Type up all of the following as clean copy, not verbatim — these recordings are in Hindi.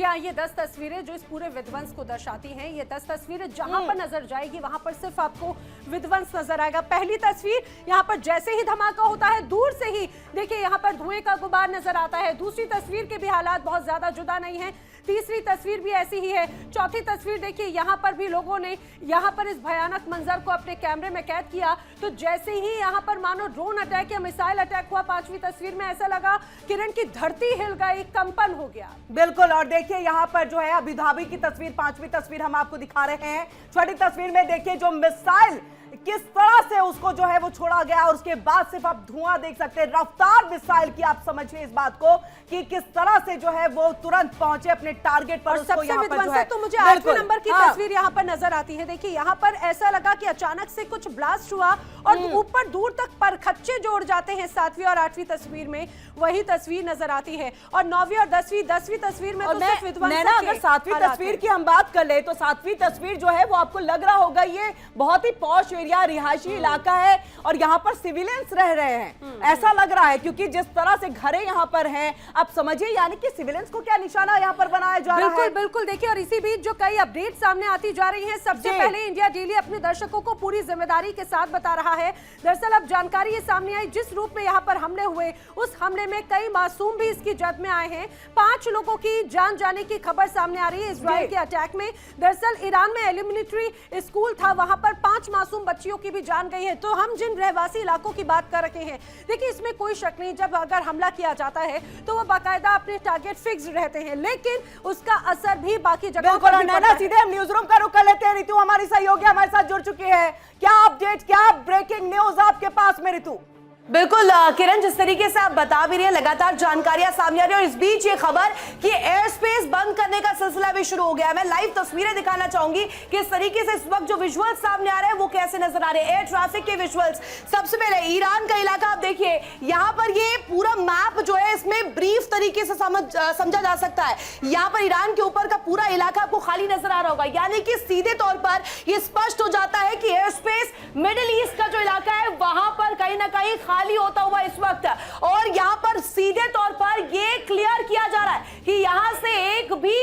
जी हाँ, ये 10 तस्वीरें जो इस पूरे विध्वंस को दर्शाती हैं। ये 10 तस्वीरें जहां पर नजर जाएगी वहां पर सिर्फ आपको विध्वंस नजर आएगा। पहली तस्वीर, यहाँ पर जैसे ही धमाका होता है दूर से ही देखिए यहाँ पर धुएं का गुबार नजर आता है। दूसरी तस्वीर के भी हालात बहुत ज्यादा जुदा नहीं है। तीसरी तस्वीर भी ऐसी ही है। चौथी तस्वीर देखिए, यहाँ पर भी लोगों ने यहाँ पर इस भयानक मंजर को अपने कैमरे में कैद किया। तो जैसे ही यहाँ पर मानो ड्रोन अटैक या मिसाइल अटैक हुआ, पांचवी तस्वीर में ऐसा लगा किरण की धरती हिल गई, कंपन हो गया। बिल्कुल। और देखिए यहाँ पर जो है अबू धाबी की तस्वीर, पांचवी तस्वीर हम आपको दिखा रहे हैं। छठी तस्वीर में देखिए जो मिसाइल किस तरह से उसको जो है वो छोड़ा गया और उसके बाद सिर्फ आप धुआं देख सकते हैं। रफ्तार मिसाइल की आप समझिए इस बात को कि किस तरह से जो है वो तुरंत पहुंचे अपने टारगेट पर। सबसे विध्वंसक तो मुझे 8वें नंबर की तस्वीर यहाँ पर नजर आती है। देखिए यहाँ पर ऐसा लगा कि अचानक से कुछ ब्लास्ट हुआ और ऊपर दूर तक परखच्चे जोड़ जाते हैं। 7वीं और 8वीं तस्वीर में वही तस्वीर नजर आती है। और 9वीं और 10वीं तस्वीर में तो सिर्फ विध्वंसक। अगर 7वीं तस्वीर की हम बात कर ले तो 7वीं तस्वीर जो है वो आपको लग रहा होगा ये बहुत ही पॉश एरिया, रिहायशी इलाका है और यहाँ पर सिविलियंस रह रहे हैं, ऐसा लग रहा है। क्योंकि जिस तरह से घरें यहाँ पर हैं, आप समझिए यानी कि सिविलियंस को क्या निशाना यहाँ पर बनाया जा रहा है। बिल्कुल देखिए, और इसी बीच जो कई अपडेट सामने आती जा रही हैं। सबसे पहले इंडिया डेली अपने दर्शकों को पूरी जिम्मेदारी के साथ बता रहा है। दरअसल अब जानकारी ये सामने आई, जिस रूप में यहाँ पर हमले हुए, उस हमले में कई मासूम भी इसकी जद में आए हैं। 5 लोगों की जान जाने की खबर सामने आ रही है इजराइल के अटैक में। दरअसल ईरान में एलिमिनेटरी स्कूल था, वहां पर 5 मासूम बच्चियों की भी जान गई है। तो हम जिन रहवासी इलाकों की बात कर रहे हैं, देखिए इसमें कोई शक नहीं, जब अगर हमला किया जाता है तो वो बाकायदा अपने टारगेट फिक्स रहते हैं, लेकिन उसका असर भी बाकी जगहों पर भी पड़ता है। सीधे हम न्यूज रूम का रुख कर लेते हैं। ऋतु हमारी सहयोगी हमारे साथ जुड़ चुकी है। क्या अपडेट, क्या ब्रेकिंग न्यूज आपके पास में ऋतु? बिल्कुल किरण, जिस तरीके से आप बता भी रही है, लगातार जानकारियां सामने आ रही है और इस बीच ये खबर कि एयर स्पेस बंद करने का सिलसिला भी शुरू हो गया है। मैं लाइव तस्वीरें दिखाना चाहूंगी कि इस तरीके से इस वक्त जो विजुअल्स सामने आ रहे हैं वो कैसे नजर आ रहे हैं, एयर ट्रैफिक के विजुअल्स। सबसे पहले ईरान का इलाका आप देखिए, यहाँ पर ये पूरा मैप जो है इसमें ब्रीफ तरीके से समझा जा सकता है। यहाँ पर ईरान के ऊपर का पूरा इलाका आपको खाली नजर आ रहा होगा, यानी कि सीधे तौर पर यह स्पष्ट हो जाता है कि एयर स्पेस मिडिल ईस्ट का जो इलाका है वहां पर कहीं ना कहीं खाली होता हुआ इस वक्त। और यहां पर सीधे तौर पर यह क्लियर किया जा रहा है कि यहां से एक भी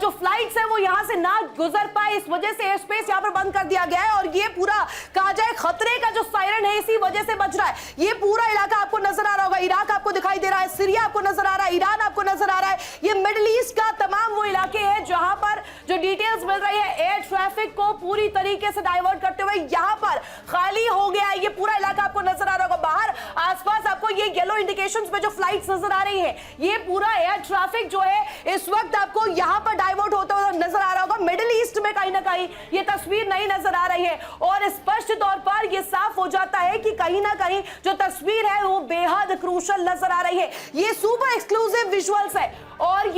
जो फ्लाइट्स है वो यहां से ना गुजर पाए, इस वजह से एयर स्पेस यहां पर बंद कर दिया गया है। और ये पूरा कहा जाए खतरे का जो सायरन है इसी वजह से बज रहा है। ये पूरा इलाका आपको नजर आ रहा होगा, इराक आपको दिखाई दे रहा है, सीरिया आपको नजर आ रहा है, ईरान आपको नजर आ रहा है। ये मिडिल ईस्ट का तमाम वो इलाके हैं जहां पर जो डिटेल्स मिल रही है एयर ट्रैफिक को पूरी तरीके से डाइवर्ट करते हुए यहां पर खाली हो गया है। ये पूरा इलाका आपको नजर आ रहा होगा। बाहर आसपास आपको ये येलो इंडिकेशंस पे जो फ्लाइट्स नजर आ रही है, ये पूरा एयर ट्रैफिक जो है इस वक्त आपको यहां पर डाइवर्ट होता हुआ नजर आ रहा होगा। मिडिल ईस्ट में कहीं ना कहीं ये तस्वीर नहीं नजर आ रही है और स्पष्ट तौर पर ये साफ हो जाता है कि कहीं ना कहीं जो तस्वीर है वो बेहद क्रूशल नजर आ रही है। ये सुपर एक्सक्लूसिव विजुअल्स है और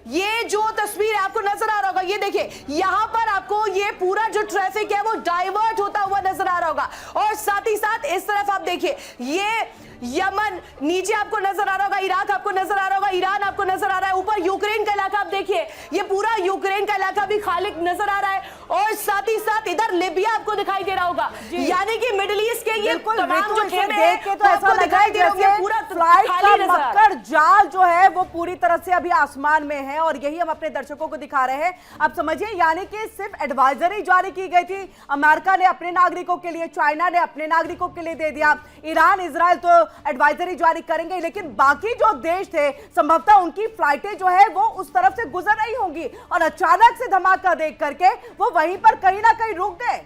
ये जो तस्वीर आपको नजर आ रहा होगा, ये देखिए यहां पर आपको ये पूरा जो ट्रैफिक है वो डाइवर्ट होता हुआ नजर आ रहा होगा। और साथ ही साथ इस तरफ आप देखिए, ये यमन नीचे आपको नजर आ रहा होगा, इराक आपको नजर आ रहा होगा, ईरान आपको नजर आ रहा है, ऊपर यूक्रेन का इलाका आप देखिए, ये पूरा यूक्रेन का इलाका भी खाली नजर आ रहा है। और साथ ही साथ इधर लिबिया आपको दिखाई दे रहा होगा, यानी कि मिडिल ईस्ट के ये तमाम जो खेमे देख के तो ऐसा दिखाई दे रहा है पूरा फ्लाइट का मकर जाल जो है वो पूरी तरह से अभी आसमान में है और यही हम अपने दर्शकों को दिखा रहे हैं। आप समझिए यानी कि सिर्फ एडवाइजरी जारी की गई थी, अमेरिका ने अपने नागरिकों के लिए, चाइना ने अपने नागरिकों के लिए दे दिया, ईरान इजराइल तो एडवाइजरी जारी करेंगे, लेकिन बाकी जो देश थे संभवतः उनकी फ्लाइटें जो है वो उस तरफ से गुजर रही होंगी और अचानक से धमाका देख करके वो वहीं पर कहीं ना कहीं रुक गए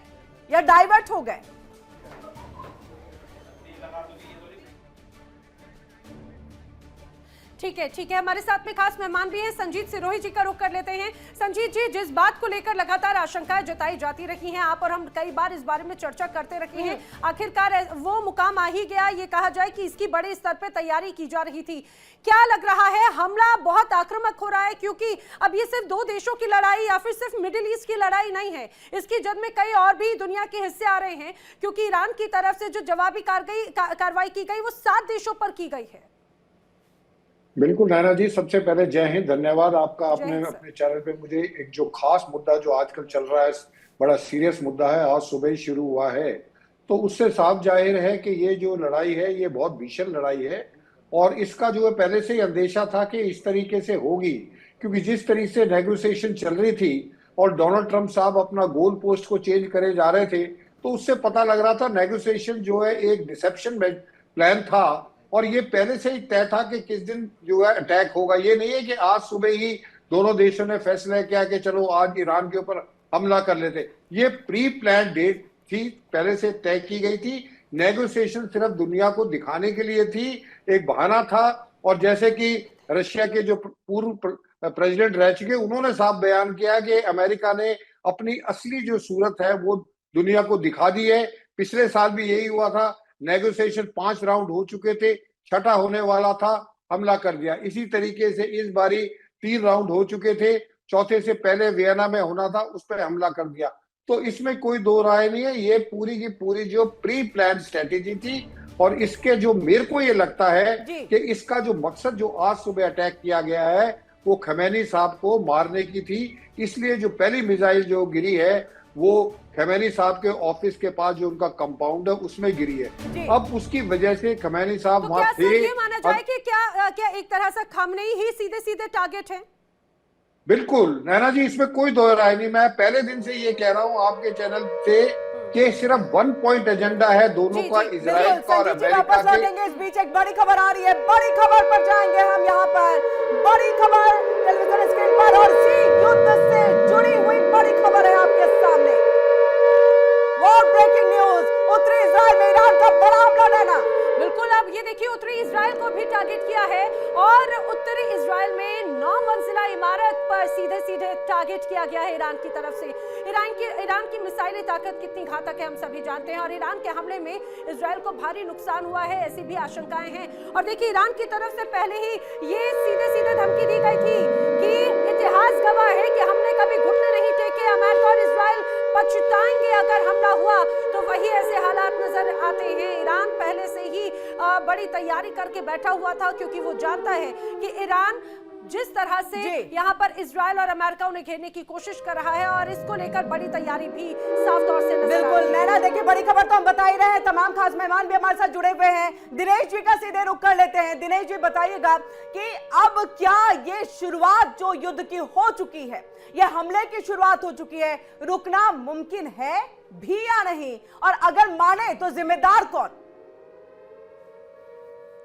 या डाइवर्ट हो गए। ठीक है, हमारे साथ में खास मेहमान भी हैं, संजीत सिरोही जी का रुख कर लेते हैं। संजीत जी, जिस बात को लेकर लगातार आशंकाएं जताई जाती रही हैं, आप और हम कई बार इस बारे में चर्चा करते रहे हैं, आखिरकार वो मुकाम आ ही गया, ये कहा जाए कि इसकी बड़े स्तर पर तैयारी की जा रही थी। क्या लग रहा है, हमला बहुत आक्रामक हो रहा है? क्योंकि अब ये सिर्फ 2 देशों की लड़ाई या फिर सिर्फ मिडिल ईस्ट की लड़ाई नहीं है, इसकी जद में कई और भी दुनिया के हिस्से आ रहे हैं, क्योंकि ईरान की तरफ से जो जवाबी कार्रवाई की गई वो 7 देशों पर की गई है। बिल्कुल नैना जी, सबसे पहले जय हिंद, धन्यवाद आपका। आपने अपने चैनल पे मुझे एक जो खास मुद्दा जो आजकल चल रहा है, बड़ा सीरियस मुद्दा है, आज सुबह ही शुरू हुआ है, तो उससे साफ जाहिर है कि ये जो लड़ाई है ये बहुत भीषण लड़ाई है और इसका जो है पहले से ही अंदेशा था कि इस तरीके से होगी, क्योंकि जिस तरीके से नेगोशिएशन चल रही थी और डोनाल्ड ट्रंप साहब अपना गोल पोस्ट को चेंज करे जा रहे थे, तो उससे पता लग रहा था नेगोशिएशन जो है एक डिसेप्शन प्लान था और ये पहले से ही तय था कि किस दिन जो है अटैक होगा। ये नहीं है कि आज सुबह ही दोनों देशों ने फैसला किया कि चलो आज ईरान के ऊपर हमला कर लेते। ये प्री प्लान डेट थी, पहले से तय की गई थी। नेगोशिएशन सिर्फ दुनिया को दिखाने के लिए थी, एक बहाना था। और जैसे कि रशिया के जो पूर्व प्रेसिडेंट रह चुके, उन्होंने साफ बयान किया कि अमेरिका ने अपनी असली जो सूरत है वो दुनिया को दिखा दी है। पिछले साल भी यही हुआ था, नेगोशिएशन 5 राउंड हो चुके थे, छठा होने वाला था, हमला कर दिया। इसी तरीके से इस बारी 3 राउंड हो चुके थे, चौथे से पहले वियना में होना था, उस पर हमला कर दिया। तो इसमें कोई दो राय नहीं है, ये पूरी की पूरी जो प्री प्लान स्ट्रेटेजी थी। और इसके जो मेरे को ये लगता है कि इसका जो मकसद जो आज सुबह अटैक किया गया है वो खमैनी साहब को मारने की थी। इसलिए जो पहली मिसाइल जो गिरी है वो खमैनी साहब के ऑफिस के पास जो उनका कंपाउंड है उसमें गिरी है। अब उसकी वजह से खमैनी साहब वहां थे। ये माना जाए कि क्या एक तरह से खमैनी ही सीधे सीधे टारगेट है? बिल्कुल नैना जी, इसमें कोई दो राय नहीं। मैं पहले दिन से ये कह रहा हूँ आपके चैनल से कि सिर्फ 1 पॉइंट एजेंडा है दोनों का, इजराइल का और अमेरिका के। इस बीच एक बड़ी खबर आ रही है, बड़ी खबर पर जाएंगे हम यहाँ पर। बड़ी खबर टेलीविजन स्क्रीन पर और इसी युद्ध से जुड़ी हुई बड़ी खबर है आपके सामने। वॉर ब्रेकिंग न्यूज, उत्तरी इजराइल में ईरान का बड़ा हमला। लेना बिल्कुल, अब ये देखिए उत्तरी इजराइल को भी टारगेट किया है और उत्तरी इजराइल में 9 मंजिला इमारत पर सीधे सीधे टारगेट किया गया है ईरान की तरफ से। ईरान की मिसाइली ताकत कितनी घातक है हम सभी जानते हैं और ईरान के हमले में इजराइल को भारी नुकसान हुआ है, ऐसी भी आशंकाएं हैं। और देखिए ईरान की तरफ से पहले ही ये सीधे सीधे धमकी दी गई थी कि इतिहास गवाह है कि हमने कभी घुटने नहीं टेके, अमेरिका और इजराइल पछताएंगे अगर हमला हुआ। तो वही ऐसे हालात नजर आते हैं। ईरान पहले से ही बड़ी तैयारी करके बैठा हुआ था क्योंकि वो जानता है कि ईरान जिस तरह से यहाँ पर इजराइल और अमेरिका उन्हें घेरने की कोशिश कर रहा है और इसको लेकर बड़ी तैयारी भी साफ तौर से नजर बिल्कुल नैना, देखिए बड़ी खबर तो हम बता ही रहे हैं। तमाम खास मेहमान भी हमारे साथ जुड़े हुए हैं। दिनेश जी का सीधे रुख कर लेते हैं। दिनेश जी बताइएगा कि अब क्या ये शुरुआत जो युद्ध की हो चुकी है, ये हमले की शुरुआत हो चुकी है, रुकना मुमकिन है भी या नहीं, और अगर माने तो जिम्मेदार कौन?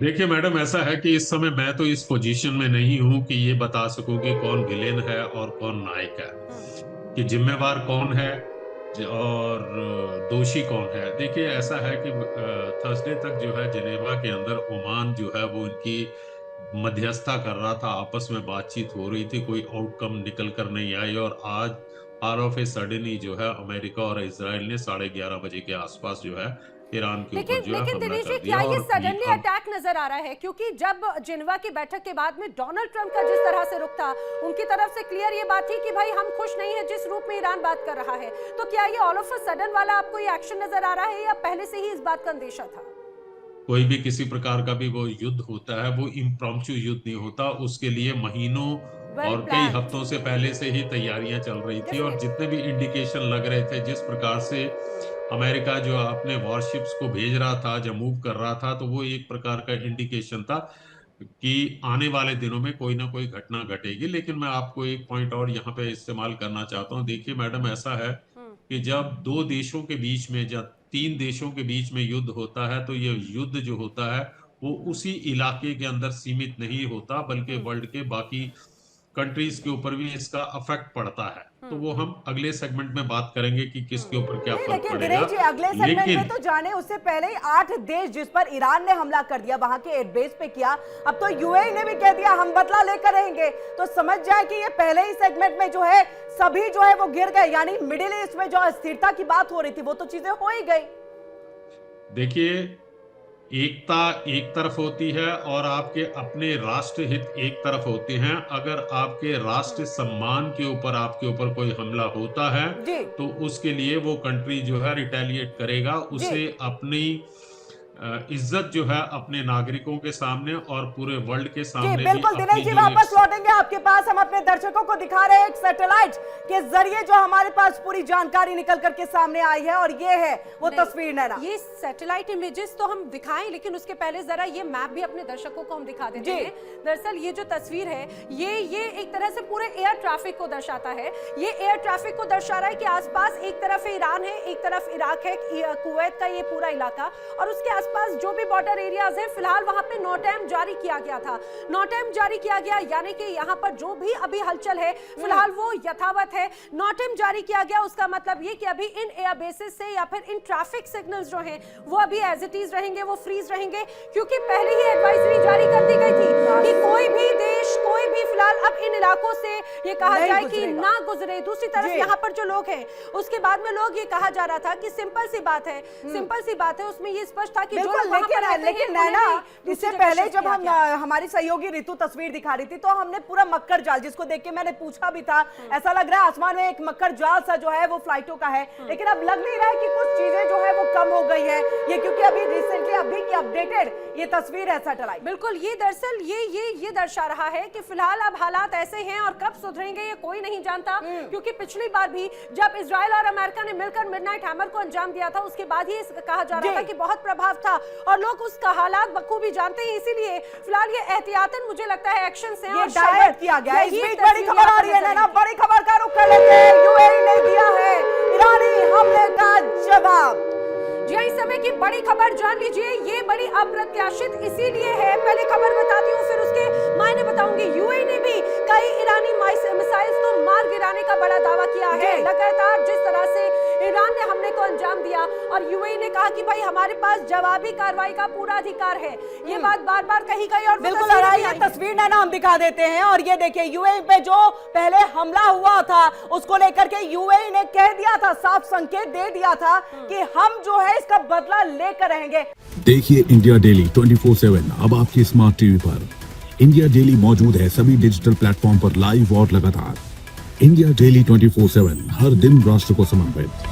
देखिए मैडम, ऐसा है कि इस समय मैं तो इस पोजीशन में नहीं हूं कि ये बता सकूं कि कौन विलेन है और कौन नायक है, कि जिम्मेवार कौन है और दोषी कौन है। देखिए ऐसा है कि थर्सडे तक जो है जिनेवा के अंदर ओमान जो है वो इनकी मध्यस्थता कर रहा था, आपस में बातचीत हो रही थी, कोई आउटकम निकल कर नहीं आई। और आज ऑल ऑफ ए सडन ही जो है अमेरिका और इजराइल ने 11:30 बजे के आसपास जो है ईरान के ऊपर जो है हमला दिनेश जी, कर दिया। क्या ये सडनली अटैक नजर आ रहा है? क्योंकि जब जिनेवा की बैठक के बाद में डोनाल्ड ट्रंप का जिस तरह से रुख था, उनकी तरफ से क्लियर ये बात थी कि भाई हम खुश नहीं है जिस रूप में ईरान बात कर रहा है। तो क्या ये ऑल ऑफ अ सडन वाला आपको ये एक्शन नजर आ रहा है या पहले से ही इस बात का अंदेशा था? कोई भी किसी प्रकार का भी वो युद्ध होता है वो इम्प्रॉम्प्चू युद्ध नहीं होता, उसके लिए महीनों और कई हफ्तों से पहले से ही तैयारियां चल रही थी। और जितने भी इंडिकेशन लग रहे थे, जिस प्रकार से अमेरिका जो अपने वॉरशिप्स को भेज रहा था, जब मूव कर रहा था, तो वो एक प्रकार का इंडिकेशन था कि आने वाले दिनों में कोई ना कोई घटना घटेगी। लेकिन मैं आपको एक पॉइंट और यहाँ पे इस्तेमाल करना चाहता हूँ। देखिए मैडम, ऐसा है कि जब 2 देशों के बीच में, जब 3 देशों के बीच में युद्ध होता है, तो ये युद्ध जो होता है वो उसी इलाके के अंदर सीमित नहीं होता, बल्कि वर्ल्ड के बाकी कंट्रीज के ऊपर भी इसका अफेक्ट पड़ता है। तो वो हम अगले सेगमेंट में बात करेंगे कि किसके ऊपर क्या फर्क पड़ेगा। जी, अगले सेगमेंट में तो जाने उससे पहले ही 8 देश जिस पर ईरान ने हमला कर दिया, वहां के एयरबेस पे किया, अब तो यूएई ने भी कह दिया हम बदला लेकर रहेंगे। तो समझ जाए कि ये पहले ही सेगमेंट में जो है सभी जो है वो गिर गए, यानी मिडिल ईस्ट में जो अस्थिरता की बात हो रही थी वो तो चीजें हो ही गई। देखिए, एकता एक तरफ होती है और आपके अपने राष्ट्र हित एक तरफ होते हैं। अगर आपके राष्ट्र सम्मान के ऊपर आपके ऊपर कोई हमला होता है तो उसके लिए वो कंट्री जो है रिटेलिएट करेगा, उसे अपनी इज्जत जो है अपने नागरिकों के सामने और पूरे वर्ल्ड के जी सामने बिल्कुल भी दिनेश जी वापस लौटेंगे आपके पास। हम अपने दर्शकों को दिखा रहे हैं एक सैटेलाइट के जरिए जो हमारे पास पूरी जानकारी निकल करके सामने आई है और ये है वो तस्वीर नैना। ये सैटेलाइट इमेजेस तो हम दिखाएं, लेकिन उसके पहले जरा ये मैप भी अपने दर्शकों को हम दिखा देते हैं। दरअसल ये जो तस्वीर है ये एक तरह से पूरे एयर ट्रैफिक को दर्शाता है। ये एयर ट्रैफिक को दर्शा रहा है कि आसपास एक तरफ ईरान है, एक तरफ इराक है, कुवैत का ये पूरा इलाका, और उसके आसपास जो भी बॉर्डर एरियाज हैं, फिलहाल वहां पे नो टाइम जारी किया गया था। नो टाइम जारी किया गया यानी कि यहाँ पर जो भी अभी हलचल है फिलहाल वो यथावत है। नो टाइम जारी किया गया उसका मतलब ये कि अभी इन एयर बेसिस से या फिर इन ट्रैफिक सिग्नल्स जो हैं वो अभी एज इट इज रहेंगे, वो फ्रीज रहेंगे, क्योंकि पहले ही एडवाइजरी जारी कर दी गई थी कि कोई भी देश, कोई भी फिलहाल अब इन इलाकों से ये कहा जाए कि ना गुजरे। दूसरी तरफ यहाँ पर जो लोग हैं उसके बाद में लोग ये कहा जा रहा था कि सिंपल सी बात है, उसमें ये स्पष्ट था कि जो लोग वहां पर रहते हैं, लेकिन नैना इससे पहले जब हम हमारी सहयोगी ऋतु तस्वीर दिखा रही थी तो हमने पूरा मक्कर जाल, जिसको देख के मैंने पूछा भी था, ऐसा लग रहा है आसमान में एक मक्कर जाल सा जो है वो फ्लाइटों का है, लेकिन अब लग नहीं रहा है कि कुछ चीजें जो है वो कम हो गई है ये, क्योंकि अभी रिसेंटली अभी की अपडेटेड ये तस्वीर है सैटेलाइट। बिल्कुल, ये दरअसल ये दर्शा रहा है कि फिलहाल अब हालात ऐसे हैं और कब सुधरेंगे ये कोई नहीं जानता, क्योंकि पिछली बार भी जब इजराइल और अमेरिका ने मिलकर मिडनाइट हैमर को अंजाम दिया था उसके बाद ही कहा जा रहा था कि बहुत प्रभाव था और लोग उसका हालात बखूबी जानते हैं, इसीलिए फिलहाल ये एहतियातन मुझे लगता है एक्शन से और डायवर्ट किया गया है। इस बीच बड़ी खबर आ रही है ना, बड़ी खबर का रुख कर लेते हैं। यूएई ने दिया है ईरानी हमले का जवाब। जी इस समय की बड़ी खबर जान लीजिए, ये बड़ी अप्रत्याशित इसीलिए है, पहले खबर बताती हूँ फिर उसके मायने बताऊंगी। यूएई ने भी कई ईरानी मिसाइल्स को मार गिराने का बड़ा दावा किया है। लगातार जिस तरह से ईरान ने हमले को अंजाम दिया और यूएई ने कहा कि भाई हमारे पास जवाबी कार्रवाई का पूरा अधिकार है, ये बात बार बार कही गई और बिल्कुल ये तस्वीर ना हम दिखा देते हैं। और ये देखिए यूएई पे जो पहले हमला हुआ था उसको लेकर के यूएई ने कह दिया था, साफ संकेत दे दिया था कि हम जो है इसका बदला लेकर रहेंगे। देखिए इंडिया डेली 24/7 अब आपकी स्मार्ट टीवी पर। इंडिया डेली मौजूद है सभी डिजिटल प्लेटफॉर्म पर लाइव और लगातार। इंडिया डेली 24/7 हर दिन राष्ट्र को समर्पित।